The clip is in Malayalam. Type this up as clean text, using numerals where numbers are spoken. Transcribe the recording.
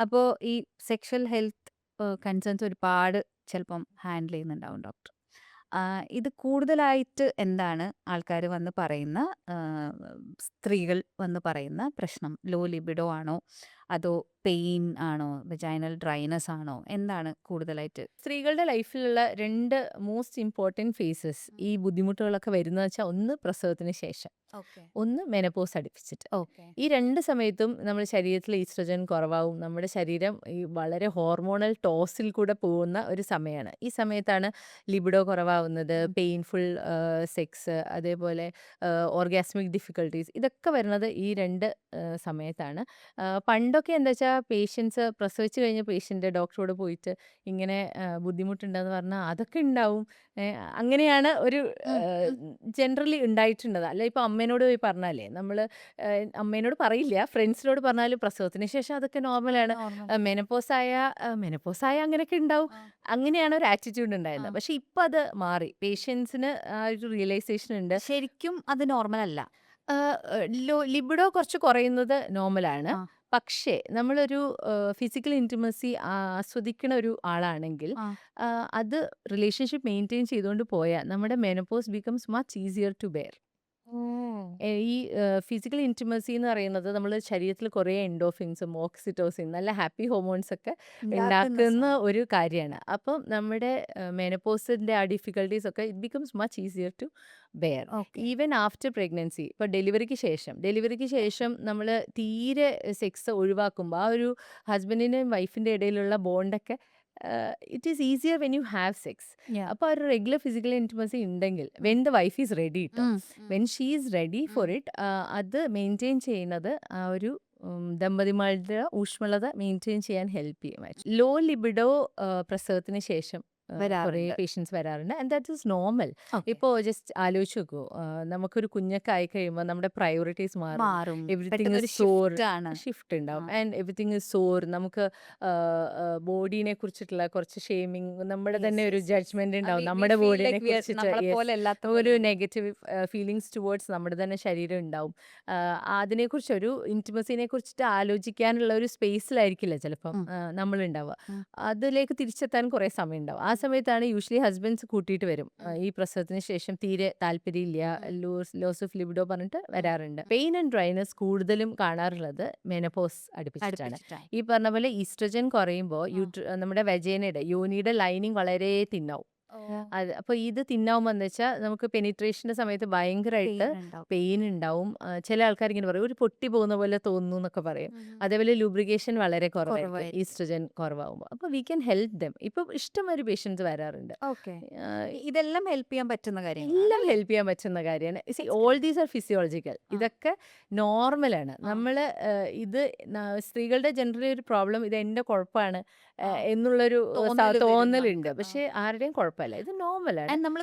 അപ്പോ ഈ സെക്ഷൽ ഹെൽത്ത് കൺസേൺസ് ഒരുപാട് ചിലപ്പം ഹാൻഡിൽ ചെയ്യുന്നുണ്ടാവും ഡോക്ടർ. ഇത് കൂടുതലായിട്ട് എന്താണ് ആൾക്കാര് വന്ന് പറയുന്ന സ്ത്രീകൾ വന്ന് പറയുന്ന പ്രശ്നം? ലോ ലിബിഡോ ആണോ? അതോ പെയിൻ ആണോ? വെജൈനൽ ഡ്രൈനസ് ആണോ? എന്താണ് കൂടുതലായിട്ട്? സ്ത്രീകളുടെ ലൈഫിലുള്ള 2 മോസ്റ്റ് ഇമ്പോർട്ടന്റ് ഫേസസ് ഉം. ഈ ബുദ്ധിമുട്ടുകളൊക്കെ വരുന്നത് വെച്ചാൽ ഒന്ന് പ്രസവത്തിന് ശേഷം, ഓക്കെ. ഒന്ന് മെനോപോസ് അടുപ്പിച്ചിട്ട്. ഓക്കെ. ഈ 2 സമയത്തും നമ്മുടെ ശരീരത്തിലെ ഈസ്ട്രജൻ കുറവാവും. നമ്മുടെ ശരീരം ഈ വളരെ ഹോർമോണൽ ടോസിൽ കൂടെ പോകുന്ന ഒരു സമയമാണ്. ഈ സമയത്താണ് ലിബിഡോ കുറവാവുന്നത്, ഉം. പെയിൻഫുൾ സെക്സ്, അതേപോലെ ഓർഗാസ്മിക് ഡിഫിക്കൽട്ടീസ് ഇതൊക്കെ വരുന്നത് ഈ 2 സമയത്താണ്. പണ്ടൊക്കെ എന്താച്ചാ പേഷ്യൻസ് പ്രസവിച്ച് കഴിഞ്ഞ പേഷ്യന്റ് ഡോക്ടറോട് പോയിട്ട് ഇങ്ങനെ ബുദ്ധിമുട്ടുണ്ടെന്ന് പറഞ്ഞാൽ അതൊക്കെ ഉണ്ടാവും. അങ്ങനെയാണ് ഒരു ഉം. ഏഹ്, ഉം. ജനറലി ഉണ്ടായിട്ടുള്ളത്. അല്ല ഇപ്പൊ അമ്മേനോട് പോയി പറഞ്ഞാലേ നമ്മള് അമ്മേനോട് പറയില്ല, ഫ്രണ്ട്സിനോട് പറഞ്ഞാലും പ്രസവത്തിന് ശേഷം അതൊക്കെ നോർമലാണ്. നോർമൽ. മെനോപോസ് ആയ അങ്ങനെയൊക്കെ ഉണ്ടാവും. ആ. അങ്ങനെയാണ് ഒരു ആറ്റിറ്റ്യൂഡ് ആ. ഉണ്ടായിരുന്നത്. പക്ഷെ ഇപ്പൊ അത് മാറി. പേഷ്യൻസിന് ആ ഒരു റിയലൈസേഷൻ ഉണ്ട്. ശരിക്കും അത് നോർമൽ അല്ല. ലിബിഡോ കുറച്ച് കുറയുന്നത് നോർമലാണ്. ആ. പക്ഷേ നമ്മളൊരു ഫിസിക്കൽ ഇന്റിമസി ആസ്വദിക്കണ ഒരു ആളാണെങ്കിൽ ആ. അത് റിലേഷൻഷിപ്പ് മെയിൻറ്റെയിൻ ചെയ്തുകൊണ്ട് പോയാൽ നമ്മുടെ menopause becomes much easier to bear. Oh! ഈ ഫിസിക്കൽ ഇന്റിമസി എന്ന് പറയുന്നത് നമ്മൾ ശരീരത്തിൽ കുറേ എൻഡോർഫിൻസും ഓക്സിറ്റോസിൻ നല്ല ഹാപ്പി ഹോർമോൺസ് ഒക്കെ ഉണ്ടാക്കുന്ന ഉണ്ടാക്കുന്ന സാധനം. ഒരു കാര്യമാണ്. അപ്പം നമ്മുടെ മെനോപോസിന്റെ ആ ഡിഫിക്കൽട്ടീസ് ഒക്കെ it becomes much easier to bear. Okay. Even after pregnancy, ഇപ്പോൾ ഡെലിവറിക്ക് ശേഷം നമ്മൾ തീരെ സെക്സ് ഒഴിവാക്കുമ്പോൾ ആ ഒരു ഹസ്ബൻഡിൻ്റെയും വൈഫിൻ്റെ ഇടയിലുള്ള ബോണ്ടൊക്കെ it is easier when you have sex. Yeah. അപ്പോൾ ആ ഒരു റെഗുലർ ഫിസിക്കൽ ഇന്റിമസി ഉണ്ടെങ്കിൽ when the wife is ready ട്ടോ, ഉം. ഉം. വെൻ ഷീ ഈസ് റെഡി ഉം. ഫോർ ഇറ്റ്, അത് മെയിൻറ്റെയിൻ ചെയ്യുന്നത് ആ ഒരു ദമ്പതിമാരുടെ ഊഷ്മളത മെയിൻറ്റെയിൻ ചെയ്യാൻ ഹെൽപ്പ് ചെയ്യും. ലോ ലിബിഡോ പ്രസവത്തിന് ശേഷം കുറേ വരാറുണ്ട്. പേഷ്യൻസ് വരാറുണ്ട് and that is normal. Okay. ഇപ്പോൾ ജസ്റ്റ് ആലോചിച്ച് നോക്കൂ, നമുക്കൊരു കുഞ്ഞൊക്കെ ആയി കഴിയുമ്പോൾ നമ്മുടെ പ്രയോറിറ്റീസ് മാറും. മാറും. എവറിത്തിങ് പെട്ടെന്നൊരു ഇസ് സോർ, ഷിഫ്റ്റാണ്. ഷിഫ്റ്റ് ആ. ഉണ്ടാവും ആൻഡ് എവറിത്തിങ് ഇസ് സോർ. നമുക്ക് ബോഡീനെ കുറിച്ചിട്ടുള്ള കുറച്ച് ഷെയ്മിങ്, നമ്മുടെ യെസ്, തന്നെ ഒരു യെസ്, യെസ്. ജഡ്ജ്മെന്റ് ഉണ്ടാവും വി നമ്മുടെ ഫീൽ ബോഡീനെ ലൈക്ക് വി ആർ കുറിച്ചിട്ട്. യെസ്, നമ്മളെപ്പോലെ അല്ലാത്ത പോലെ ഒരു ഫീൽ ചെയ്യും. നെഗറ്റീവ് ഫീലിങ്സ് ടുവേർഡ്സ് നമ്മുടെ തന്നെ ശരീരം ഉണ്ടാവും. അതിനെക്കുറിച്ച് ഒരു ഇൻറ്റിമസിനെ കുറിച്ചിട്ട് ആലോചിക്കാനുള്ള ഒരു സ്പേസിലായിരിക്കില്ല ചിലപ്പം ഉം. നമ്മളുണ്ടാവുക. ഉം. അതിലേക്ക് തിരിച്ചെത്താൻ കുറേ സമയം ഉണ്ടാവും. ആ സമയത്താണ് യൂഷ്വലി ഹസ്ബൻഡ്സ് കൂട്ടിയിട്ട് വരും. ഉം. ഈ പ്രസവത്തിന് ശേഷം തീരെ താല്പര്യമില്ല, ഉം. ലോസ് ഓഫ് ലിബിഡോ പറഞ്ഞിട്ട് ഉം. വരാറുണ്ട്. പെയിൻ ആൻഡ് ഡ്രൈനസ് കൂടുതലും കാണാറുള്ളത് മെനോപോസ് അടുപ്പിച്ചിട്ടാണ്. അടുപ്പിച്ചിട്ടാണ്. ഈ പറഞ്ഞ പോലെ ഈസ്ട്രജൻ കുറയുമ്പോൾ ആ. നമ്മുടെ വെജേനയുടെ യോനിയുടെ ലൈനിങ് വളരെ തിന്നാവും. ഓഹ്! അപ്പോൾ ഇത് തിന്നാവുമ്പോ എന്ന് വെച്ചാൽ നമുക്ക് പെനിട്രേഷന്റെ സമയത്ത് ഭയങ്കരമായിട്ട് പെയിൻ ഉണ്ടാവും. പെയിൻ ഉണ്ടാവും. ചില ആൾക്കാർ ഇങ്ങനെ പറയും ഒരു പൊട്ടി പോകുന്ന പോലെ തോന്നുന്നു എന്നൊക്കെ പറയും. ഉം. അതേപോലെ ലൂബ്രിക്കേഷൻ വളരെ കുറവായിരിക്കും കുറവായിരിക്കും. ഈസ്ട്രജൻ കുറവാകുമ്പോൾ. അപ്പോൾ വി ക്യാൻ ഹെൽപ്പ് ദം. ഇപ്പൊ ഇഷ്ടംമാതിരി പേഷ്യൻസ് വരാറുണ്ട്. ഓക്കെ. ആഹ് ഇതെല്ലാം ഹെൽപ്പ് ചെയ്യാൻ പറ്റുന്ന കാര്യങ്ങളാണ് എല്ലാം അല്ലേ? ഹെൽപ്പ് ചെയ്യാൻ പറ്റുന്ന കാര്യമാണ്. See that's all great. These are physiological. ആ. ഇതൊക്കെ നോർമലാണ്. ആ. നമ്മൾ ഇത് സ്ത്രീകളുടെ ജനറലി ഒരു പ്രോബ്ലം ഇത് എൻ്റെ കുഴപ്പമാണ് ആ. എന്നുള്ളൊരു തോന്നല് വരും തോന്നലുണ്ട്. നമുക്ക്. ആ. പക്ഷേ ആരുടെയും കുഴപ്പമല്ല. ഇത് നോർമലാണ്. ആൻഡ് നമ്മള്